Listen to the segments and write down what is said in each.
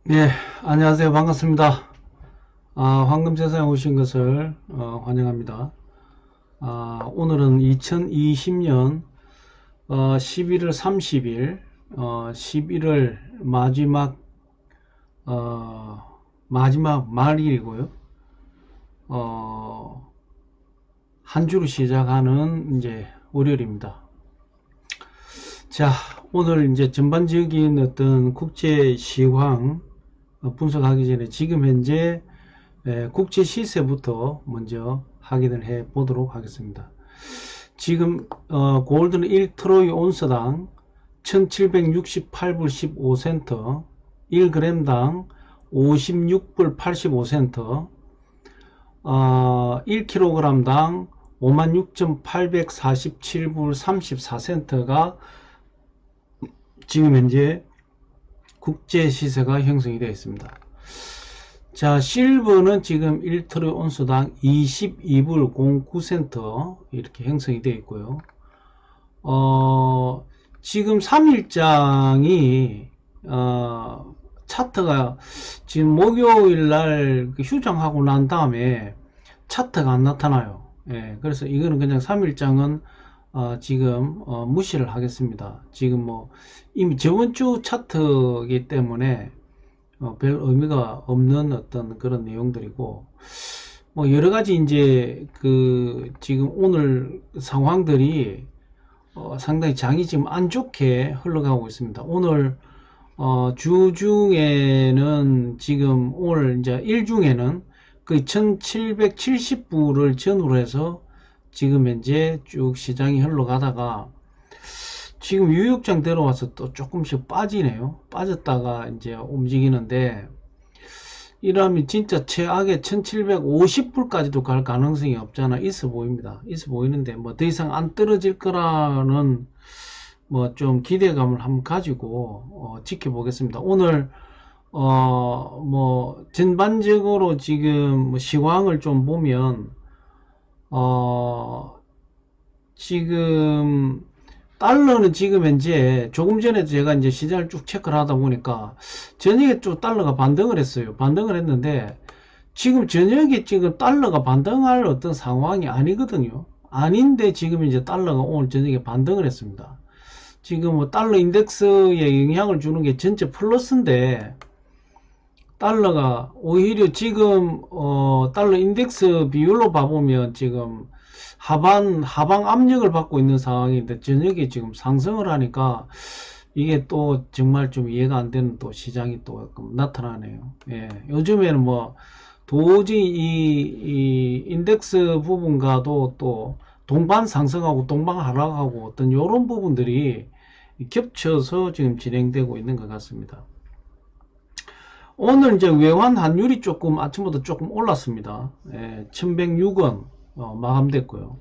네, 안녕하세요. 반갑습니다. 황금세상에 오신 것을 환영합니다. 오늘은 2020년 11월 30일 11월 마지막 말일이고요. 한 주를 시작하는 이제 월요일입니다. 자, 오늘 이제 전반적인 어떤 국제 시황 분석하기 전에 지금 현재 국제 시세부터 먼저 확인을 해 보도록 하겠습니다. 지금 골드는 1트로이 온스당 1768불 15센트, 1g당 56불 85센트, 1kg당 56,847불 34센트가 지금 현재 국제 시세가 형성이 되어 있습니다. 자, 실버는 지금 1트로이 온수당 22불 09센트 이렇게 형성이 되어 있고요. 지금 3일장이 차트가 지금 목요일날 휴장하고 난 다음에 차트가 안 나타나요. 예, 그래서 이거는 그냥 3일장은 지금 무시를 하겠습니다. 지금 뭐 이미 저번주 차트이기 때문에 별 의미가 없는 어떤 그런 내용들이고, 뭐 여러 가지 이제 그 지금 오늘 상황들이 상당히 장이 지금 안 좋게 흘러가고 있습니다. 오늘 주중에는 지금 오늘 이제 일중에는 거의 1770불을 전후로 해서 지금 현재 쭉 시장이 흘러가다가 지금 유역장 들어와서 또 조금씩 빠지네요. 빠졌다가 이제 움직이는데, 이러면 진짜 최악의 1750불까지도 갈 가능성이 없잖아. 있어 보입니다. 있어 보이는데 뭐 더 이상 안 떨어질 거라는 뭐 좀 기대감을 한번 가지고 지켜보겠습니다. 오늘 뭐 전반적으로 지금 뭐 시황을 좀 보면 지금 달러는 지금 현재 조금 전에도 제가 이제 시장을 쭉 체크를 하다 보니까 저녁에 좀 달러가 반등을 했어요. 반등을 했는데 지금 저녁에 지금 달러가 반등할 어떤 상황이 아니거든요. 아닌데 지금 이제 달러가 오늘 저녁에 반등을 했습니다. 지금 뭐 달러 인덱스에 영향을 주는 게 전체 플러스인데, 달러가 오히려 지금 달러 인덱스 비율로 봐보면 지금 하방 압력을 받고 있는 상황인데 저녁에 지금 상승을 하니까 이게 또 정말 좀 이해가 안 되는 또 시장이 또 나타나네요. 예, 요즘에는 뭐 도저히 이 인덱스 부분과도 또 동반 상승하고 동반 하락하고 어떤 이런 부분들이 겹쳐서 지금 진행되고 있는 것 같습니다. 오늘 이제 외환 환율이 조금 아침부터 조금 올랐습니다. 1106원 마감됐고요.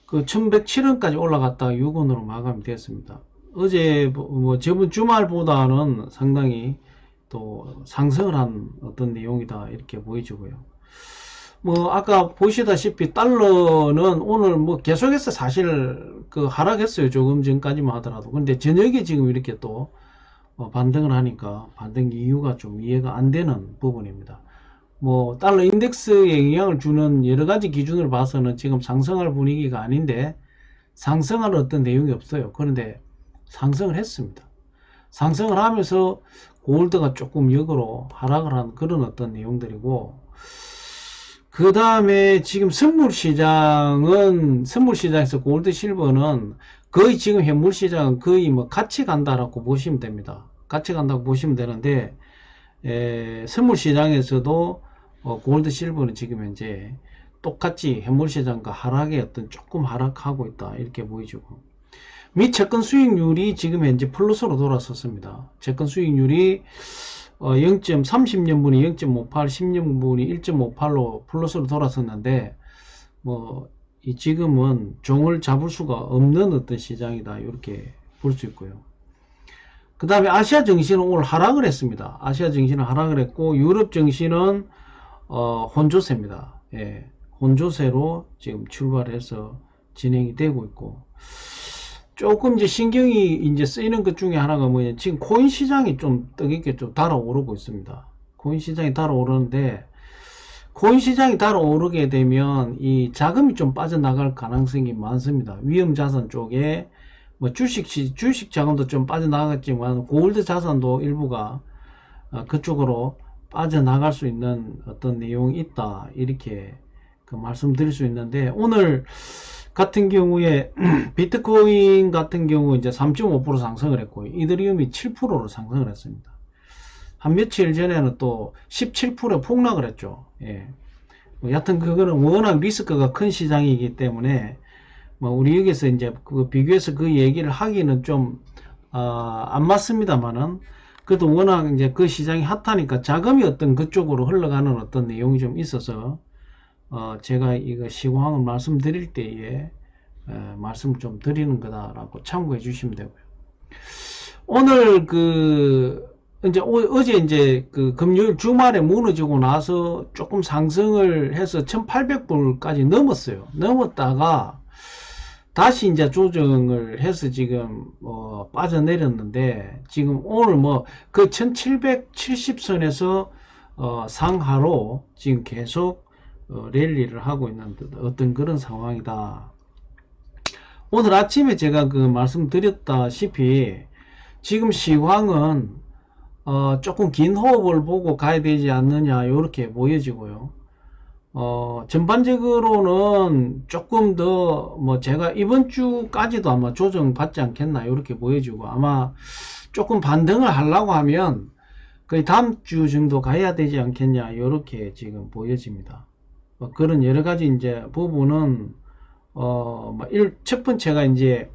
그 1107원까지 올라갔다가 6원으로 마감이 됐습니다. 어제 뭐 저번 주말보다는 상당히 또 상승을 한 어떤 내용이다 이렇게 보여지고요. 뭐 아까 보시다시피 달러는 오늘 뭐 계속해서 사실 그 하락했어요. 조금 전까지만 하더라도. 근데 저녁에 지금 이렇게 또 반등을 하니까 반등 이유가 좀 이해가 안 되는 부분입니다. 뭐 달러 인덱스에 영향을 주는 여러 가지 기준을 봐서는 지금 상승할 분위기가 아닌데 상승할 어떤 내용이 없어요. 그런데 상승을 했습니다. 상승을 하면서 골드가 조금 역으로 하락을 한 그런 어떤 내용들이고, 그 다음에 지금 선물시장에서 골드 실버는 거의 지금 현물시장은 거의 뭐 같이 간다라고 보시면 됩니다. 같이 간다고 보시면 되는데, 선물시장에서도 골드 실버는 지금 현재 똑같이 현물시장과 하락의 어떤 조금 하락하고 있다 이렇게 보이죠. 미 채권 수익률이 지금 현재 플러스로 돌아섰습니다. 채권 수익률이 30년분이 0.58, 10년분이 1.58로 플러스로 돌아섰는데, 뭐 지금은 종을 잡을 수가 없는 어떤 시장이다 이렇게 볼 수 있고요. 그 다음에 아시아 증시는 오늘 하락을 했습니다. 아시아 증시는 하락을 했고, 유럽 증시는 혼조세입니다. 예, 혼조세로 지금 출발해서 진행이 되고 있고, 조금 이제 신경이 이제 쓰이는 것 중에 하나가 뭐냐, 지금 코인 시장이 좀 뜨겁게 좀 달아오르고 있습니다. 코인 시장이 달아오르는데, 코인 시장이 달아오르게 되면 이 자금이 좀 빠져나갈 가능성이 많습니다. 위험 자산 쪽에 뭐 주식 자금도 좀 빠져나갔지만 골드 자산도 일부가 그쪽으로 빠져나갈 수 있는 어떤 내용이 있다, 이렇게 그 말씀드릴 수 있는데, 오늘 같은 경우에 비트코인 같은 경우 이제 3.5% 상승을 했고, 이더리움이 7%로 상승을 했습니다. 한 며칠 전에는 또 17% 폭락을 했죠. 예. 여하튼 그거는 워낙 리스크가 큰 시장이기 때문에 뭐 우리 여기서 이제 그 비교해서 그 얘기를 하기는 좀 안 맞습니다만은, 그래도 워낙 이제 그 시장이 핫하니까 자금이 어떤 그쪽으로 흘러가는 어떤 내용이 좀 있어서 제가 이거 시황을 말씀드릴 때에 말씀을 좀 드리는 거다라고 참고해 주시면 되고요. 오늘 이제 어제 이제 그 금요일 주말에 무너지고 나서 조금 상승을 해서 1800불까지 넘었어요. 넘었다가 다시 이제 조정을 해서 지금 빠져내렸는데, 지금 오늘 뭐 그 1770선에서 상하로 지금 계속 랠리를 하고 있는 어떤 그런 상황이다. 오늘 아침에 제가 그 말씀드렸다시피 지금 시황은 조금 긴 호흡을 보고 가야 되지 않느냐, 이렇게 보여지고요. 전반적으로는 조금 더 뭐 제가 이번 주까지도 아마 조정받지 않겠나, 이렇게 보여지고, 아마 조금 반등을 하려고 하면 거의 다음 주 정도 가야 되지 않겠냐, 이렇게 지금 보여집니다. 그런 여러 가지 이제 부분은 첫 번째가 이제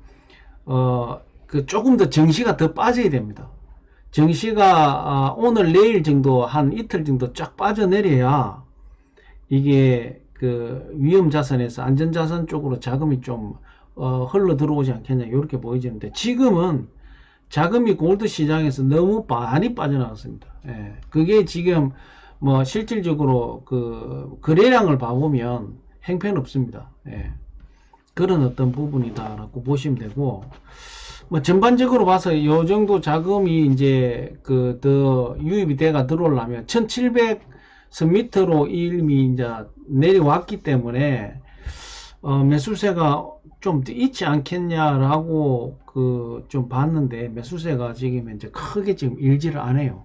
그 조금 더 정시가 더 빠져야 됩니다. 정시가 오늘 내일 정도 한 이틀 정도 쫙 빠져내려야 이게 그 위험 자산에서 안전 자산 쪽으로 자금이 좀 흘러 들어오지 않겠냐, 이렇게 보여지는데, 지금은 자금이 골드 시장에서 너무 많이 빠져나갔습니다. 예, 그게 지금 뭐 실질적으로 그 거래량을 봐보면 형편없습니다. 예, 그런 어떤 부분이다라고 보시면 되고, 뭐 전반적으로 봐서 요 정도 자금이 이제 그 더 유입이 돼가 들어오려면 1700선 밑으로 이미 이제 내려왔기 때문에 매수세가 좀 있지 않겠냐라고 좀 봤는데, 매수세가 지금 이제 크게 지금 일지를 안 해요.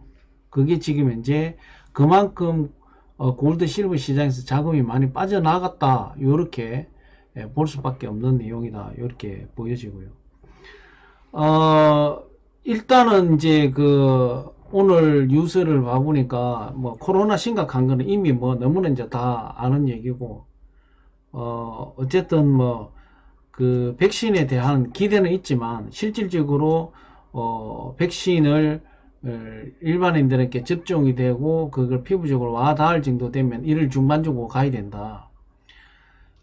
그게 지금 이제 그만큼 골드 실버 시장에서 자금이 많이 빠져나갔다, 요렇게 볼 수밖에 없는 내용이다, 이렇게 보여지고요. 일단은 이제 오늘 뉴스를 봐보니까 뭐 코로나 심각한 거는 이미 뭐 너무나 이제 다 아는 얘기고, 어쨌든 뭐 그 백신에 대한 기대는 있지만, 실질적으로 백신을 일반인들에게 접종이 되고 그걸 피부적으로 와닿을 정도 되면 이를 중반적으로 가야 된다.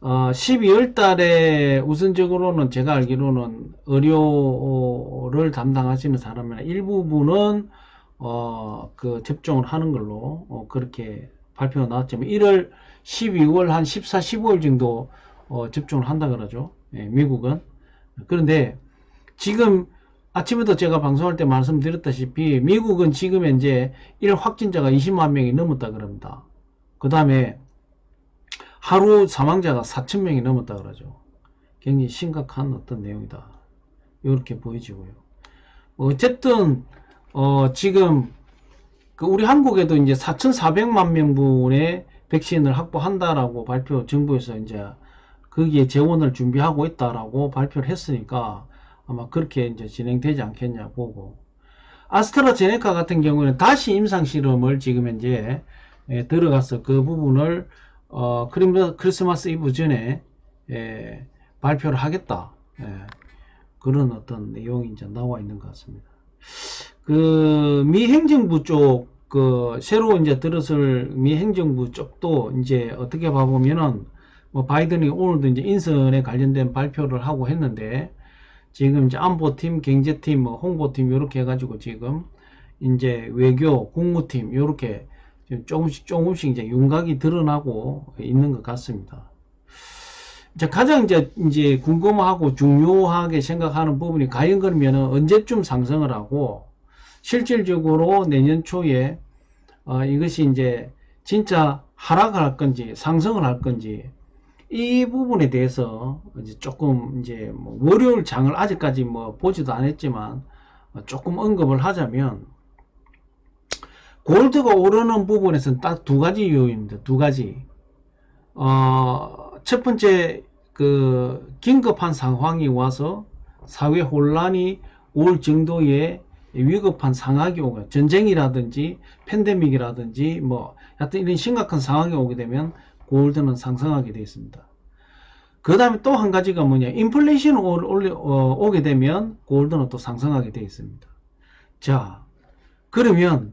12월 달에 우선적으로는 제가 알기로는 의료를 담당하시는 사람이나 일부분은 그 접종을 하는 걸로 그렇게 발표가 나왔지만, 1월 12월 한 14, 15일 정도 접종을 한다 그러죠. 예, 미국은. 그런데 지금 아침에도 제가 방송할 때 말씀드렸다시피 미국은 지금 현재 1 확진자가 20만 명이 넘었다 그럽니다. 그 다음에 하루 사망자가 4,000명이 넘었다 그러죠. 굉장히 심각한 어떤 내용이다, 이렇게 보여지고요. 어쨌든 지금 우리 한국에도 이제 4,400만 명분의 백신을 확보한다라고 정부에서 이제 거기에 재원을 준비하고 있다라고 발표를 했으니까 아마 그렇게 이제 진행되지 않겠냐 보고, 아스트라제네카 같은 경우는 다시 임상 실험을 지금 이제 들어가서 그 부분을 크리스마스 이브 전에 발표를 하겠다, 그런 어떤 내용이 이제 나와 있는 것 같습니다. 미 행정부 쪽 새로 이제 들어설 미 행정부 쪽도 이제 어떻게 봐보면은 뭐 바이든이 오늘도 이제 인선에 관련된 발표를 하고 했는데, 지금 이제 안보팀, 경제팀, 뭐 홍보팀 이렇게 해가지고 지금 이제 외교, 국무팀 이렇게 조금씩 이제 윤곽이 드러나고 있는 것 같습니다. 가장 이제 궁금하고 중요하게 생각하는 부분이 과연 그러면은 언제쯤 상승을 하고 실질적으로 내년 초에 이것이 이제 진짜 하락을 할 건지 상승을 할 건지 이 부분에 대해서 이제 조금 이제 뭐 월요일 장을 아직까지 뭐 보지도 않았지만 조금 언급을 하자면 골드가 오르는 부분에서는 딱 두 가지 이유입니다. 두 가지. 첫 번째, 긴급한 상황이 와서 사회 혼란이 올 정도의 위급한 상황이 오고, 전쟁이라든지, 팬데믹이라든지, 하여튼 이런 심각한 상황이 오게 되면 골드는 상승하게 되어 있습니다. 그 다음에 또 한 가지가 뭐냐, 인플레이션이 오게 되면 골드는 또 상승하게 되어 있습니다. 자, 그러면,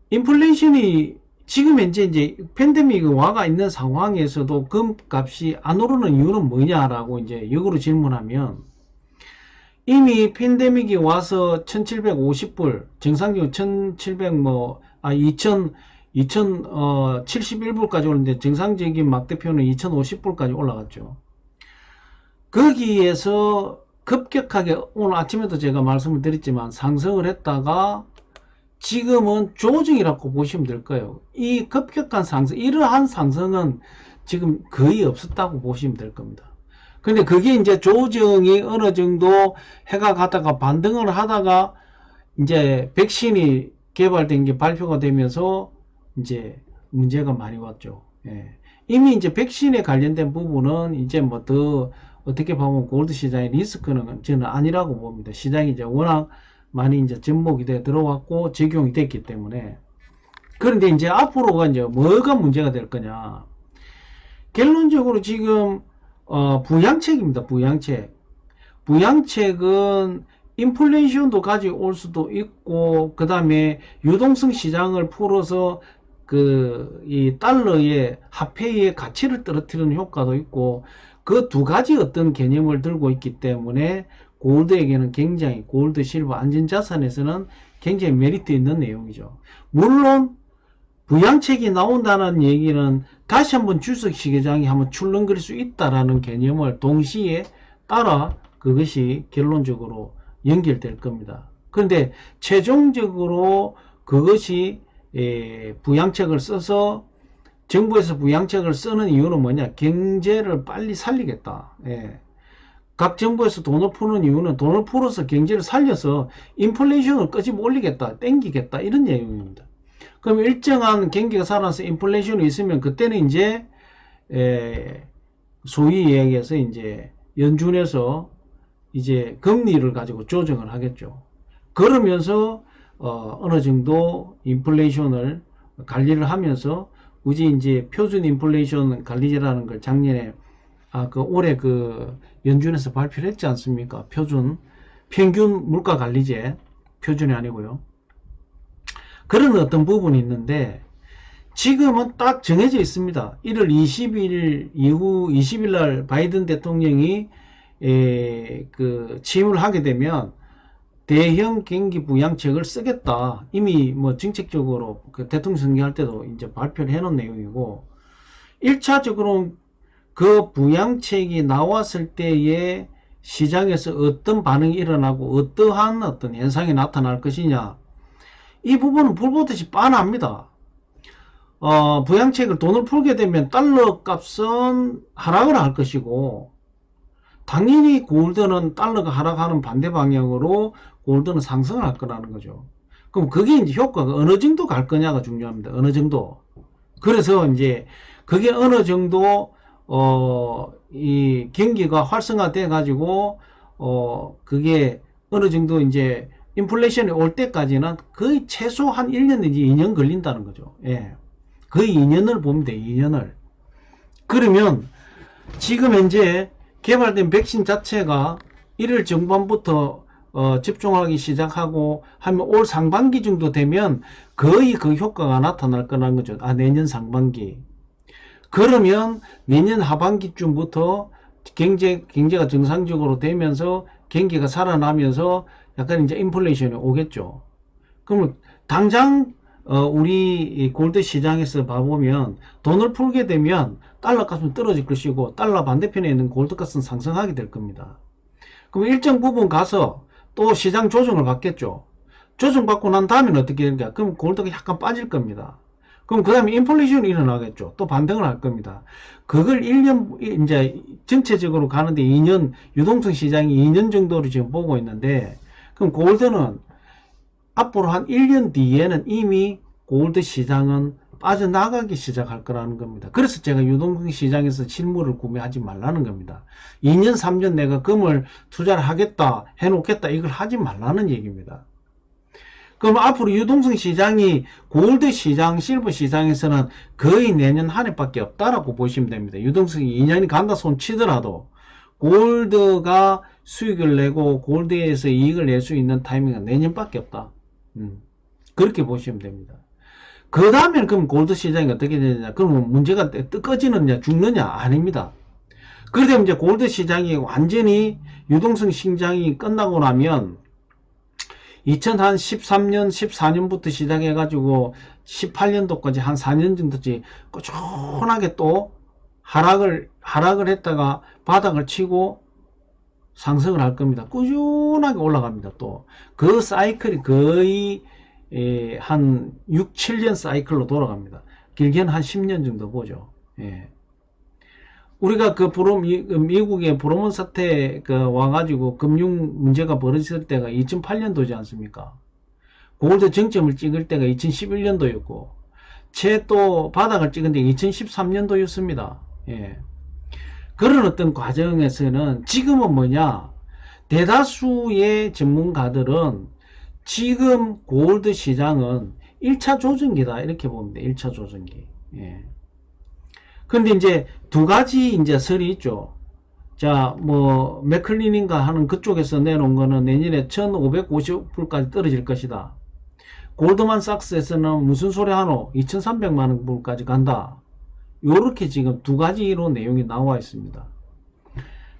인플레이션이 지금 현재 이제 팬데믹이 와가 있는 상황에서도 금값이 안 오르는 이유는 뭐냐라고 이제 역으로 질문하면 이미 팬데믹이 와서 1750불 정상적으로 2071불까지 오는데 정상적인 막대표는 2050불까지 올라갔죠. 거기에서 급격하게 오늘 아침에도 제가 말씀을 드렸지만 상승을 했다가 지금은 조정이라고 보시면 될 거예요. 이 급격한 상승, 이러한 상승은 지금 거의 없었다고 보시면 될 겁니다. 근데 그게 이제 조정이 어느 정도 해가 가다가 반등을 하다가 이제 백신이 개발된 게 발표가 되면서 이제 문제가 많이 왔죠. 예. 이미 이제 백신에 관련된 부분은 이제 뭐 더 어떻게 보면 골드 시장의 리스크는 저는 아니라고 봅니다. 시장이 이제 워낙 많이 이제 접목이 돼 들어왔고 적용이 됐기 때문에. 그런데 이제 앞으로가 이제 뭐가 문제가 될 거냐. 결론적으로 지금 부양책입니다. 부양책. 부양책은 인플레이션도 가져올 수도 있고 그 다음에 유동성 시장을 풀어서 이 달러의 화폐의 가치를 떨어뜨리는 효과도 있고 그 두 가지 어떤 개념을 들고 있기 때문에 골드에게는 굉장히 골드, 실버, 안전자산에서는 굉장히 메리트 있는 내용이죠. 물론 부양책이 나온다는 얘기는 다시 한번 주식시장이 한번 출렁거릴 수 있다라는 개념을 동시에 따라 그것이 결론적으로 연결될 겁니다. 그런데 최종적으로 그것이 부양책을 써서 정부에서 부양책을 쓰는 이유는 뭐냐? 경제를 빨리 살리겠다. 각 정부에서 돈을 푸는 이유는 돈을 풀어서 경제를 살려서 인플레이션을 끄집어 올리겠다, 땡기겠다 이런 내용입니다. 그럼 일정한 경기가 살아서 인플레이션이 있으면 그때는 이제 소위 이야기해서 이제 연준에서 이제 금리를 가지고 조정을 하겠죠. 그러면서 어느 정도 인플레이션을 관리를 하면서 굳이 이제 표준 인플레이션 관리제라는 걸 작년에 올해 연준에서 발표를 했지 않습니까? 평균 물가 관리제, 표준이 아니고요. 그런 어떤 부분이 있는데, 지금은 딱 정해져 있습니다. 1월 20일 이후 20일 날 바이든 대통령이, 취임을 하게 되면, 대형 경기 부양책을 쓰겠다. 이미 정책적으로 대통령 선거할 때도 이제 발표를 해놓은 내용이고, 1차적으로 그 부양책이 나왔을 때에 시장에서 어떤 반응이 일어나고 어떠한 어떤 현상이 나타날 것이냐. 이 부분은 불 보듯이 뻔합니다. 부양책을 돈을 풀게 되면 달러 값은 하락을 할 것이고, 당연히 골드는 달러가 하락하는 반대 방향으로 골드는 상승을 할 거라는 거죠. 그럼 그게 이제 효과가 어느 정도 갈 거냐가 중요합니다. 어느 정도. 그래서 이제 그게 어느 정도 이 경기가 활성화돼 가지고 그게 어느 정도 이제 인플레이션이 올 때까지는 거의 최소 한 1년 내지 2년 걸린다는 거죠. 예. 거의 2년을 봅니다. 2년을. 그러면 지금 현재 개발된 백신 자체가 1월 중반부터 집중하기 시작하고 하면 올 상반기 정도 되면 거의 그 효과가 나타날 거라는 거죠. 내년 상반기. 그러면 내년 하반기쯤부터 경제가 정상적으로 되면서 경기가 살아나면서 약간 이제 인플레이션이 오겠죠. 그러면 당장 우리 이 골드 시장에서 봐보면 돈을 풀게 되면 달러 값은 떨어질 것이고 달러 반대편에 있는 골드 값은 상승하게 될 겁니다. 그럼 일정 부분 가서 또 시장 조정을 받겠죠. 조정받고 난 다음에는 어떻게 되는가? 그럼 골드가 약간 빠질 겁니다. 그럼 그 다음에 인플레이션이 일어나겠죠. 또 반등을 할 겁니다. 그걸 1년, 이제 전체적으로 가는데 2년, 유동성 시장이 2년 정도로 지금 보고 있는데, 그럼 골드는 앞으로 한 1년 뒤에는 이미 골드 시장은 빠져나가기 시작할 거라는 겁니다. 그래서 제가 유동성 시장에서 실물을 구매하지 말라는 겁니다. 2년, 3년 내가 금을 투자를 하겠다, 해놓겠다, 이걸 하지 말라는 얘기입니다. 그럼 앞으로 유동성 시장이 골드 시장, 실버 시장에서는 거의 내년 한 해밖에 없다라고 보시면 됩니다. 유동성이 2년이 간다 손 치더라도 골드가 수익을 내고 골드에서 이익을 낼 수 있는 타이밍은 내년밖에 없다. 그렇게 보시면 됩니다. 그 다음에는 그럼 골드 시장이 어떻게 되느냐? 그러면 문제가 꺼지느냐, 죽느냐? 아닙니다. 그러면 이제 골드 시장이 완전히 유동성 시장이 끝나고 나면 2013년, 14년부터 시작해가지고 18년도까지 한 4년 정도지 꾸준하게 또 하락을 했다가 바닥을 치고 상승을 할 겁니다. 꾸준하게 올라갑니다. 또 그 사이클이 거의 한 6, 7년 사이클로 돌아갑니다. 길게는 한 10년 정도 보죠. 예. 우리가 미국의 브로먼 사태 와가지고 금융 문제가 벌어졌을 때가 2008년도지 않습니까? 골드 정점을 찍을 때가 2011년도였고, 또 바닥을 찍은 데 2013년도였습니다. 예. 그런 어떤 과정에서는 지금은 뭐냐? 대다수의 전문가들은 지금 골드 시장은 1차 조정기다. 이렇게 봅니다. 1차 조정기. 예. 근데 이제 두 가지 이제 설이 있죠. 자, 뭐, 맥클린인가 하는 그쪽에서 내놓은 거는 내년에 1550불까지 떨어질 것이다. 골드만삭스에서는 무슨 소리 하노? 2300만원 불까지 간다. 요렇게 지금 두 가지로 내용이 나와 있습니다.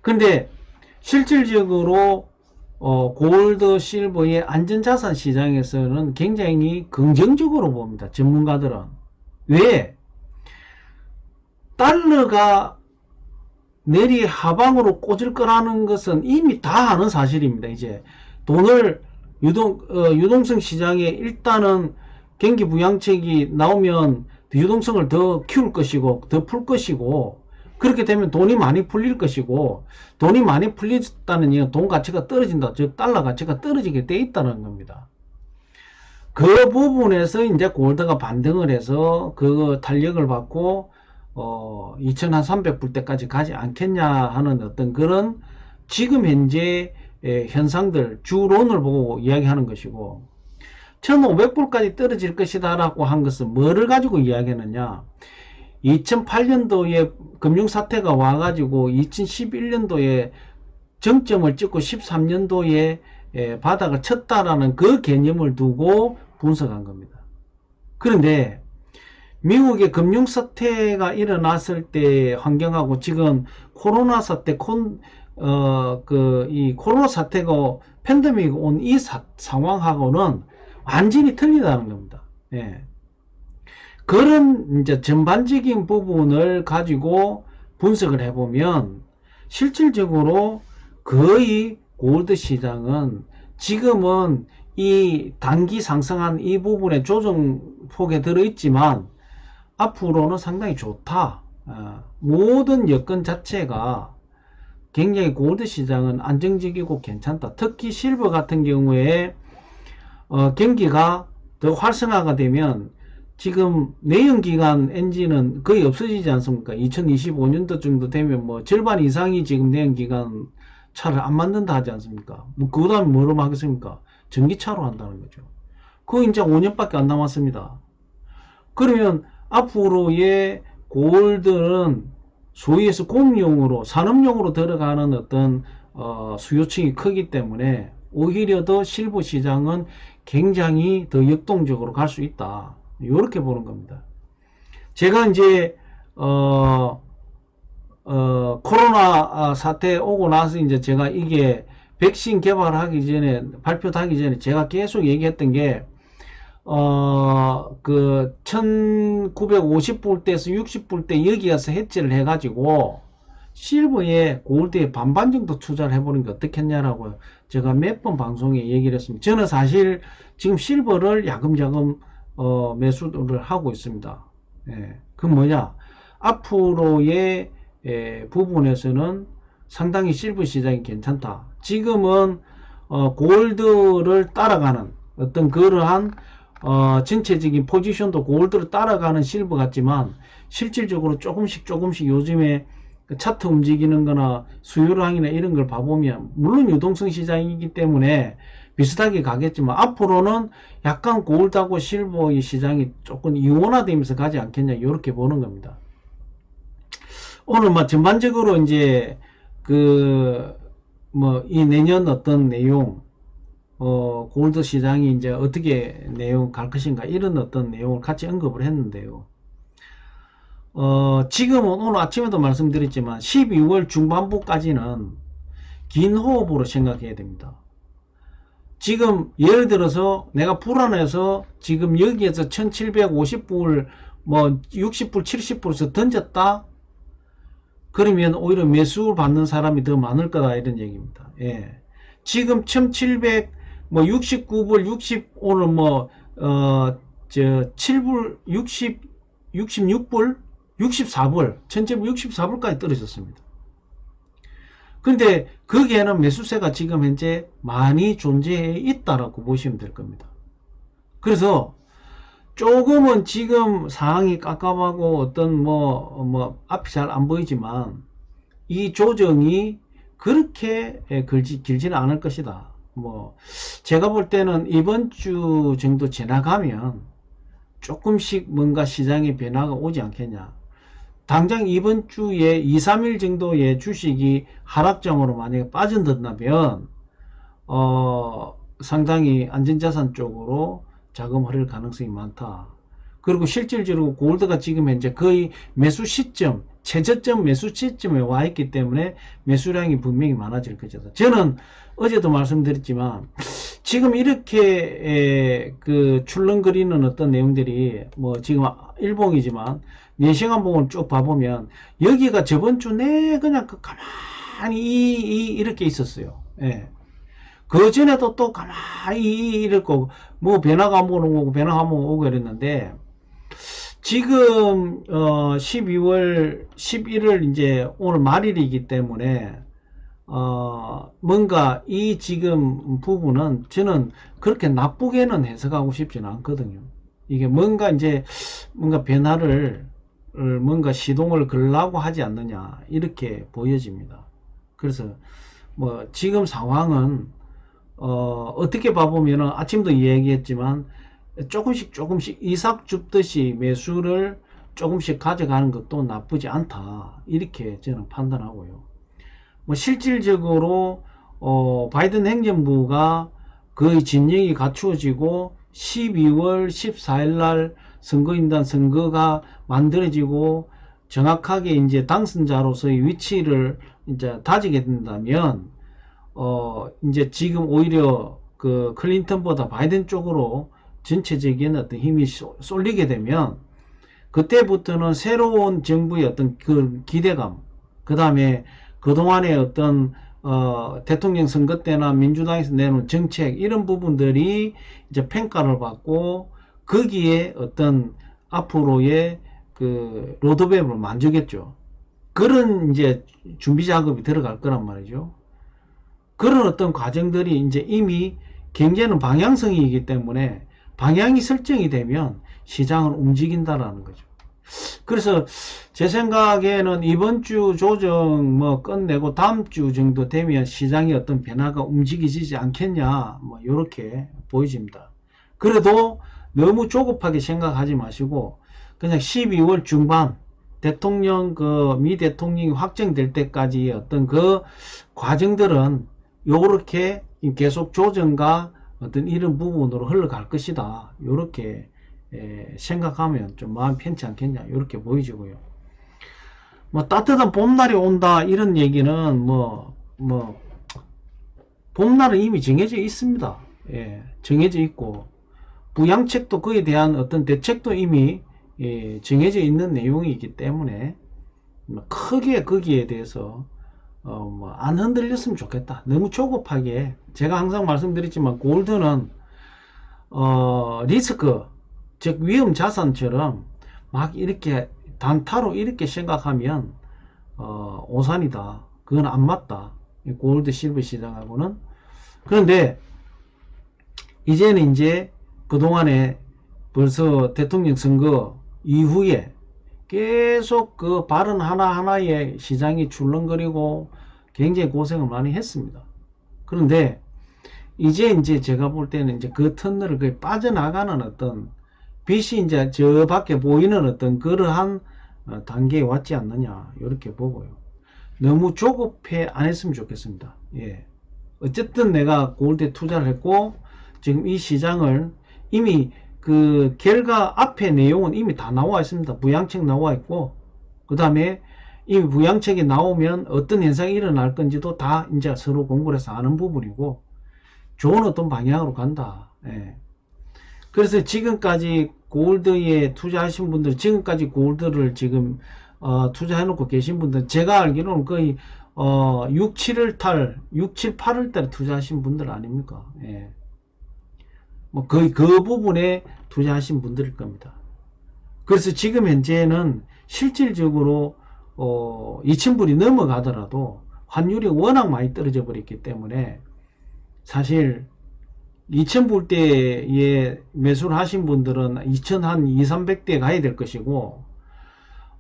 근데 실질적으로 골드, 실버의 안전자산 시장에서는 굉장히 긍정적으로 봅니다. 전문가들은. 왜? 달러가 내리 하방으로 꽂을 거라는 것은 이미 다 아는 사실입니다. 이제 돈을 유동성 시장에 일단은 경기 부양책이 나오면 유동성을 더 키울 것이고 더 풀 것이고, 그렇게 되면 돈이 많이 풀릴 것이고, 돈이 많이 풀렸다는 얘기는 돈 가치가 떨어진다. 즉 달러 가치가 떨어지게 돼 있다는 겁니다. 그 부분에서 이제 골드가 반등을 해서 그 탄력을 받고 2300불 때까지 가지 않겠냐 하는 어떤 그런 지금 현재 현상들, 주론을 보고 이야기하는 것이고, 1500불까지 떨어질 것이다 라고 한 것은 뭐를 가지고 이야기하느냐? 2008년도에 금융사태가 와가지고 2011년도에 정점을 찍고 13년도에 바닥을 쳤다라는 그 개념을 두고 분석한 겁니다. 그런데 미국의 금융사태가 일어났을 때 환경하고 지금 코로나 사태, 이 코로나 사태가 팬데믹이 온 이 상황하고는 완전히 틀리다는 겁니다. 예. 그런 이제 전반적인 부분을 가지고 분석을 해보면 실질적으로 거의 골드 시장은 지금은 이 단기 상승한 이 부분에 조정폭에 들어있지만 앞으로는 상당히 좋다. 모든 여건 자체가 굉장히 골드 시장은 안정적이고 괜찮다. 특히 실버 같은 경우에 경기가 더 활성화가 되면 지금 내연기관 엔진은 거의 없어지지 않습니까? 2025년도 정도 되면 뭐 절반 이상이 지금 내연기관 차를 안 만든다 하지 않습니까? 뭐 그 다음에 뭐로 하겠습니까? 전기차로 한다는 거죠. 그거 이제 5년밖에 안 남았습니다. 그러면 앞으로의 골드는 소위에서 공용으로, 산업용으로 들어가는 어떤 수요층이 크기 때문에 오히려 더 실버 시장은 굉장히 더 역동적으로 갈 수 있다. 이렇게 보는 겁니다. 제가 이제 코로나 사태 오고 나서 이제 제가 이게 백신 개발하기 전에, 발표하기 전에 제가 계속 얘기했던 게 그 1950불대에서 60불대 여기 가서 해지를 해가지고 실버에 골드에 반반 정도 투자를 해보는 게 어떻겠냐라고 제가 몇 번 방송에 얘기를 했습니다. 저는 사실 지금 실버를 야금야금 매수를 하고 있습니다. 예, 그 뭐냐, 앞으로의 부분에서는 상당히 실버 시장이 괜찮다. 지금은 골드를 따라가는 어떤 그러한 전체적인 포지션도 골드를 따라가는 실버 같지만 실질적으로 조금씩 요즘에 차트 움직이는 거나 수요량이나 이런 걸 봐보면 물론 유동성 시장이기 때문에 비슷하게 가겠지만 앞으로는 약간 골드하고 실버의 시장이 조금 이원화되면서 가지 않겠냐 이렇게 보는 겁니다. 오늘 전반적으로 이제 이 내년 어떤 내용 골드 시장이 이제 어떻게 내용 갈 것인가 이런 어떤 내용을 같이 언급을 했는데요. 지금은 오늘 아침에도 말씀드렸지만 12월 중반부까지는 긴 호흡으로 생각해야 됩니다. 지금 예를 들어서 내가 불안해서 지금 여기에서 1750불 60불 70불에서 던졌다 그러면 오히려 매수 받는 사람이 더 많을 거다 이런 얘기입니다. 예. 지금 1769불 60 오늘 7불 66불 64불 1764불까지 떨어졌습니다. 근데 거기에는 매수세가 지금 현재 많이 존재해 있다라고 보시면 될 겁니다. 그래서 조금은 지금 상황이 깝깝하고 어떤 앞이 잘 안 보이지만 이 조정이 그렇게 길지는 않을 것이다. 제가 볼 때는 이번 주 정도 지나가면 조금씩 뭔가 시장의 변화가 오지 않겠냐. 당장 이번 주에 2, 3일 정도의 주식이 하락장으로 만약에 빠져든다면 상당히 안전자산 쪽으로 자금 흐를 가능성이 많다. 그리고 실질적으로 골드가 지금 현재 거의 매수 시점, 최저점 매수 시점에 와 있기 때문에 매수량이 분명히 많아질 것이다. 저는 어제도 말씀드렸지만 지금 이렇게 출렁거리는 어떤 내용들이 지금 일봉이지만 4시간 봉을 쭉 봐보면 여기가 저번 주 내 그냥 가만히 이렇게 있었어요. 예. 그 전에도 또 가만히 이랬고 변화가 한번 오고 변화가 한번 오고 이랬는데 지금 12월 11일 이제 오늘 말일이기 때문에 뭔가 이 지금 부분은 저는 그렇게 나쁘게는 해석하고 싶지는 않거든요. 이게 뭔가 변화를 뭔가 시동을 걸라고 하지 않느냐 이렇게 보여집니다. 그래서 지금 상황은 어떻게 봐보면은 아침도 얘기했지만 조금씩 이삭 줍듯이 매수를 조금씩 가져가는 것도 나쁘지 않다 이렇게 저는 판단하고요. 실질적으로 바이든 행정부가 거의 진영이 갖추어지고 12월 14일 날 선거인단 선거가 만들어지고 정확하게 이제 당선자로서의 위치를 이제 다지게 된다면 이제 지금 오히려 클린턴보다 바이든 쪽으로 전체적인 어떤 힘이 쏠리게 되면 그때부터는 새로운 정부의 어떤 기대감, 그 다음에 그동안의 어떤 대통령 선거 때나 민주당에서 내놓은 정책 이런 부분들이 이제 평가를 받고 거기에 어떤 앞으로의 로드맵을 만들겠죠. 그런 이제 준비 작업이 들어갈 거란 말이죠. 그런 어떤 과정들이 이제 이미 경제는 방향성이기 때문에 방향이 설정이 되면 시장을 움직인다라는 거죠. 그래서 제 생각에는 이번 주 조정 끝내고 다음 주 정도 되면 시장의 어떤 변화가 움직이지 않겠냐 이렇게 보여집니다. 그래도 너무 조급하게 생각하지 마시고 그냥 12월 중반 대통령 미 대통령이 확정될 때까지 어떤 과정들은 요렇게 계속 조정과 어떤 이런 부분으로 흘러갈 것이다. 요렇게 생각하면 좀 마음 편치 않겠냐 이렇게 보이지고요. 따뜻한 봄날이 온다 이런 얘기는 봄날은 이미 정해져 있습니다. 예, 정해져 있고 부양책도 그에 대한 어떤 대책도 이미 정해져 있는 내용이기 때문에 크게 거기에 대해서 안 흔들렸으면 좋겠다. 너무 조급하게 제가 항상 말씀드렸지만 골드는 리스크 즉 위험 자산처럼 막 이렇게 단타로 이렇게 생각하면 오산이다. 그건 안 맞다. 골드 실버 시장하고는. 그런데 이제는 이제 그동안에 벌써 대통령 선거 이후에 계속 그 발언 하나하나에 시장이 출렁거리고 굉장히 고생을 많이 했습니다. 그런데 이제 제가 볼 때는 이제 그 터널을 거의 빠져나가는 어떤 빛이 이제 저 밖에 보이는 어떤 그러한 단계에 왔지 않느냐 이렇게 보고요. 너무 조급해 안 했으면 좋겠습니다. 예. 어쨌든 내가 골드에 투자를 했고 지금 이 시장을 이미 그 결과 앞에 내용은 이미 다 나와 있습니다. 부양책 나와 있고 그 다음에 이 부양책이 나오면 어떤 현상이 일어날 건지도 다 이제 서로 공부를 해서 아는 부분이고 좋은 어떤 방향으로 간다. 예. 그래서 지금까지 골드에 투자하신 분들, 지금까지 골드를 지금 투자해 놓고 계신 분들, 제가 알기로는 거의 6, 7월 달, 6, 7, 8월 달에 투자하신 분들 아닙니까? 예. 뭐 거의 그 부분에 투자하신 분들일 겁니다. 그래서 지금 현재는 실질적으로 2,000불이 넘어가더라도 환율이 워낙 많이 떨어져 버렸기 때문에 사실 2,000불대에 매수를 하신 분들은 2,000 한 2, 300대 가야 될 것이고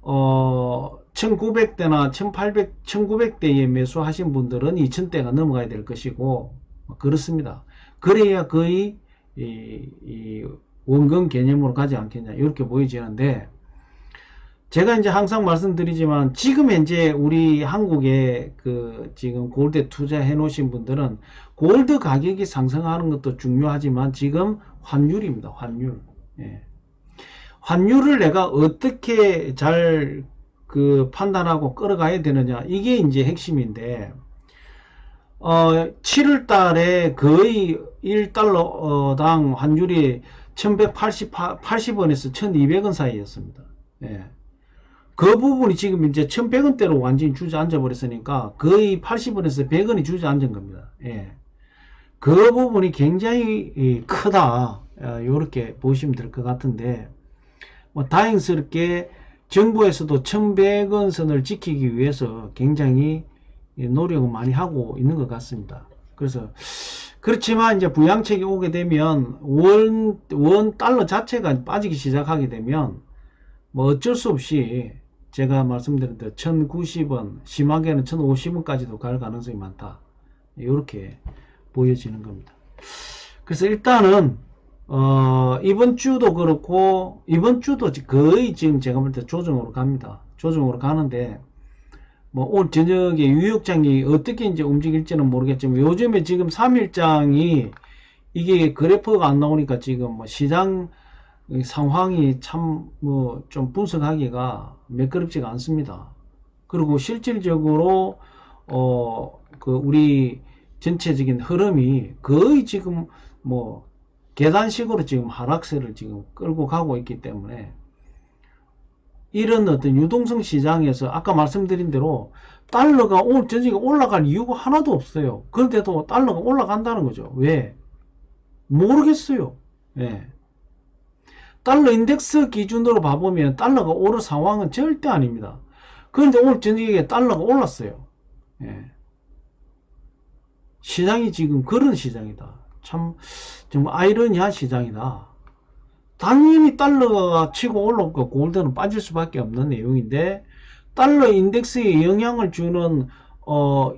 1,900대나 1,800, 1,900대에 매수하신 분들은 2,000대가 넘어가야 될 것이고 그렇습니다. 그래야 거의 이 원금 개념으로 가지 않겠냐 이렇게 보여지는데 제가 이제 항상 말씀드리지만 지금 현재 우리 한국에 그 지금 골드에 투자해 놓으신 분들은 골드 가격이 상승하는 것도 중요하지만 지금 환율입니다. 환율. 예. 환율을 내가 어떻게 잘 그 판단하고 끌어가야 되느냐 이게 이제 핵심인데 7월 달에 거의 1달러당 환율이 1180원에서 1200원 사이였습니다. 예. 그 부분이 지금 이제 1100원대로 완전히 주저앉아 버렸으니까 거의 80원에서 100원이 주저앉은 겁니다. 예. 그 부분이 굉장히 크다. 이렇게 보시면 될 것 같은데, 뭐 다행스럽게 정부에서도 1100원 선을 지키기 위해서 굉장히 노력을 많이 하고 있는 것 같습니다. 그래서 그렇지만 이제 부양책이 오게 되면 원 달러 자체가 빠지기 시작하게 되면 뭐 어쩔 수 없이 제가 말씀드린 대로 1,090원 심하게는 1,050원까지도 갈 가능성이 많다. 이렇게 보여지는 겁니다. 그래서 일단은 이번 주도 그렇고 이번 주도 거의 지금 제가 볼 때 조정으로 갑니다. 조정으로 가는데 뭐 오늘 저녁에 유역장이 어떻게 이제 움직일지는 모르겠지만 요즘에 지금 3일장이 이게 그래프가 안 나오니까 지금 뭐 시장 상황이 참 뭐 좀 분석하기가 매끄럽지가 않습니다. 그리고 실질적으로 그 우리 전체적인 흐름이 거의 지금 뭐 계단식으로 지금 하락세를 지금 끌고 가고 있기 때문에 이런 어떤 유동성 시장에서 아까 말씀드린 대로 달러가 오늘 전체가 올라갈 이유가 하나도 없어요. 그런데도 달러가 올라간다는 거죠. 왜? 모르겠어요. 예. 달러 인덱스 기준으로 봐보면 달러가 오를 상황은 절대 아닙니다. 그런데 오늘 저녁에 달러가 올랐어요. 예. 시장이 지금 그런 시장이다. 참 정말 아이러니한 시장이다. 당연히 달러가 치고 올라오고 골드는 빠질 수밖에 없는 내용인데 달러 인덱스에 영향을 주는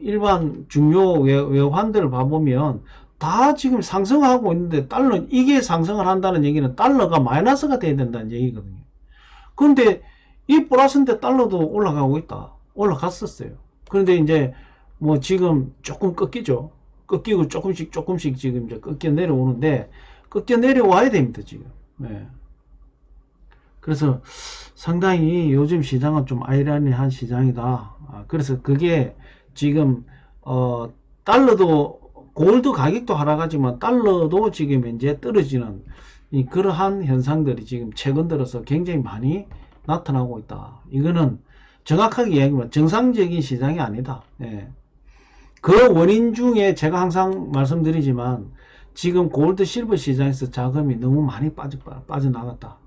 일반 중요 외환들을 봐보면 다 지금 상승하고 있는데 달러 이게 상승을 한다는 얘기는 달러가 마이너스가 돼야 된다는 얘기거든요. 그런데 이 플러스인데 달러도 올라가고 있다. 올라갔었어요. 그런데 이제 뭐 지금 조금 꺾이죠. 꺾이고 조금씩 지금 이제 꺾여 내려오는데 꺾여 내려와야 됩니다 지금. 네. 그래서 상당히 요즘 시장은 좀 아이러니한 시장이다. 그래서 그게 지금 달러도 골드 가격도 하락하지만 달러도 지금 현재 떨어지는 그러한 현상들이 지금 최근 들어서 굉장히 많이 나타나고 있다. 이거는 정확하게 이야기하면 정상적인 시장이 아니다. 예. 그 원인 중에 제가 항상 말씀드리지만 지금 골드 실버 시장에서 자금이 너무 많이 빠져나갔다.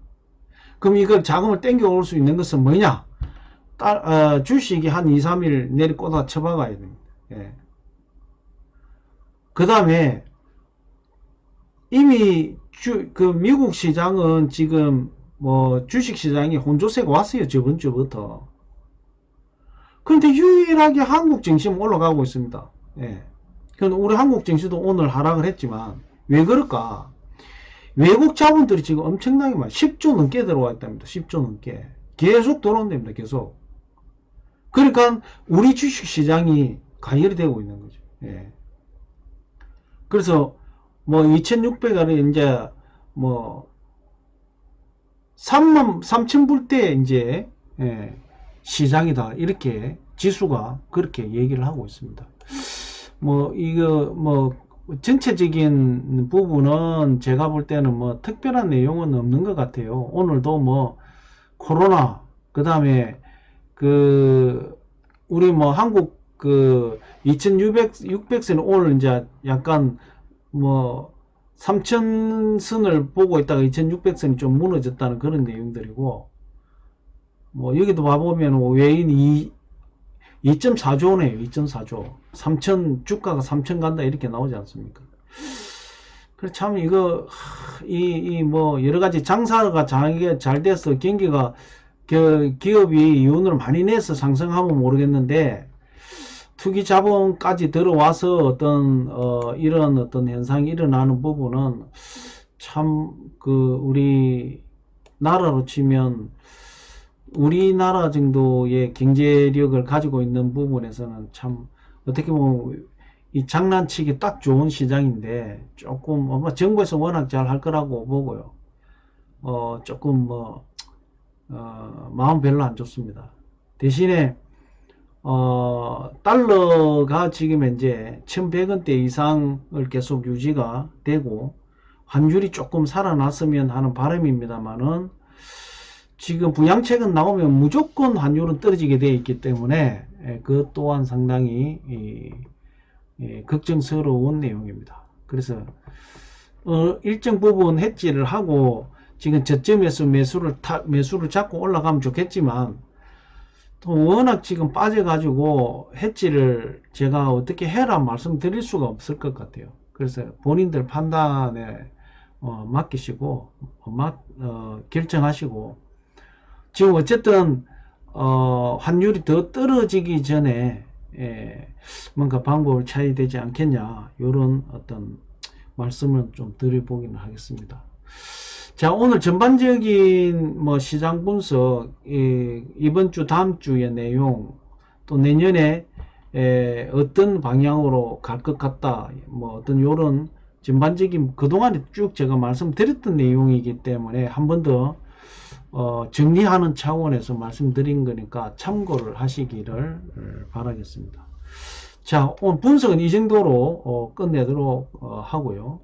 그럼 이걸 자금을 땡겨 올 수 있는 것은 뭐냐? 주식이 한 2, 3일 내리꽂아 쳐박아야 됩니다. 예. 그 다음에 이미 미국 시장은 지금 뭐 주식 시장이 혼조세가 왔어요. 저번 주부터. 그런데 유일하게 한국 증시는 올라가고 있습니다. 예. 우리 한국 증시도 오늘 하락을 했지만 왜 그럴까? 외국 자본들이 지금 엄청나게 많이 10조 넘게 들어와 있답니다. 10조 넘게. 계속 들어온답니다. 계속. 그러니까 우리 주식 시장이 가열이 되고 있는 거죠. 예. 그래서 뭐 2600원이 이제 뭐 3,000불대 이제 예, 시장이다. 이렇게 지수가 그렇게 얘기를 하고 있습니다. 뭐 이거 뭐 전체적인 부분은 제가 볼 때는 뭐 특별한 내용은 없는 것 같아요. 오늘도 뭐 코로나 그 다음에 우리 뭐 한국 2600선은 오늘 이제 약간 뭐 3000선을 보고 있다가 2600선이 좀 무너졌다는 그런 내용들이고, 뭐 여기도 봐보면 외인이 2.4조네요. 2.4조. 3000 주가가 3000 간다 이렇게 나오지 않습니까? 그래 참 이거 뭐 여러 가지 장사가 잘 돼서 경기가 기업이 이윤을 많이 내서 상승하면 모르겠는데 투기 자본까지 들어와서 이런 어떤 현상이 일어나는 부분은 참 우리 나라로 치면 우리나라 정도의 경제력을 가지고 있는 부분에서는 참 어떻게 보면 이 장난치기 딱 좋은 시장인데 조금 아마 정부에서 워낙 잘 할 거라고 보고요. 조금 마음 별로 안 좋습니다. 대신에 달러가 지금 현재 1100원대 이상을 계속 유지가 되고 환율이 조금 살아났으면 하는 바람입니다만은 지금 부양책은 나오면 무조건 환율은 떨어지게 되어 있기 때문에 그 또한 상당히 걱정스러운 내용입니다. 그래서 일정 부분 해지를 하고 지금 저점에서 매수를 잡고 올라가면 좋겠지만 또 워낙 지금 빠져가지고 해지를 제가 어떻게 해라 말씀드릴 수가 없을 것 같아요. 그래서 본인들 판단에 맡기시고 결정하시고 지금 어쨌든 환율이 더 떨어지기 전에 뭔가 방법을 찾아야 되지 않겠냐 이런 어떤 말씀을 좀 드려보기는 하겠습니다. 자, 오늘 전반적인 뭐 시장 분석, 이번 주 다음 주의 내용, 또 내년에 어떤 방향으로 갈 것 같다, 뭐 어떤 요런 전반적인 그동안에 쭉 제가 말씀드렸던 내용이기 때문에 한 번 더 정리하는 차원에서 말씀드린 거니까 참고를 하시기를 바라겠습니다. 자, 오늘 분석은 이 정도로 끝내도록 하고요.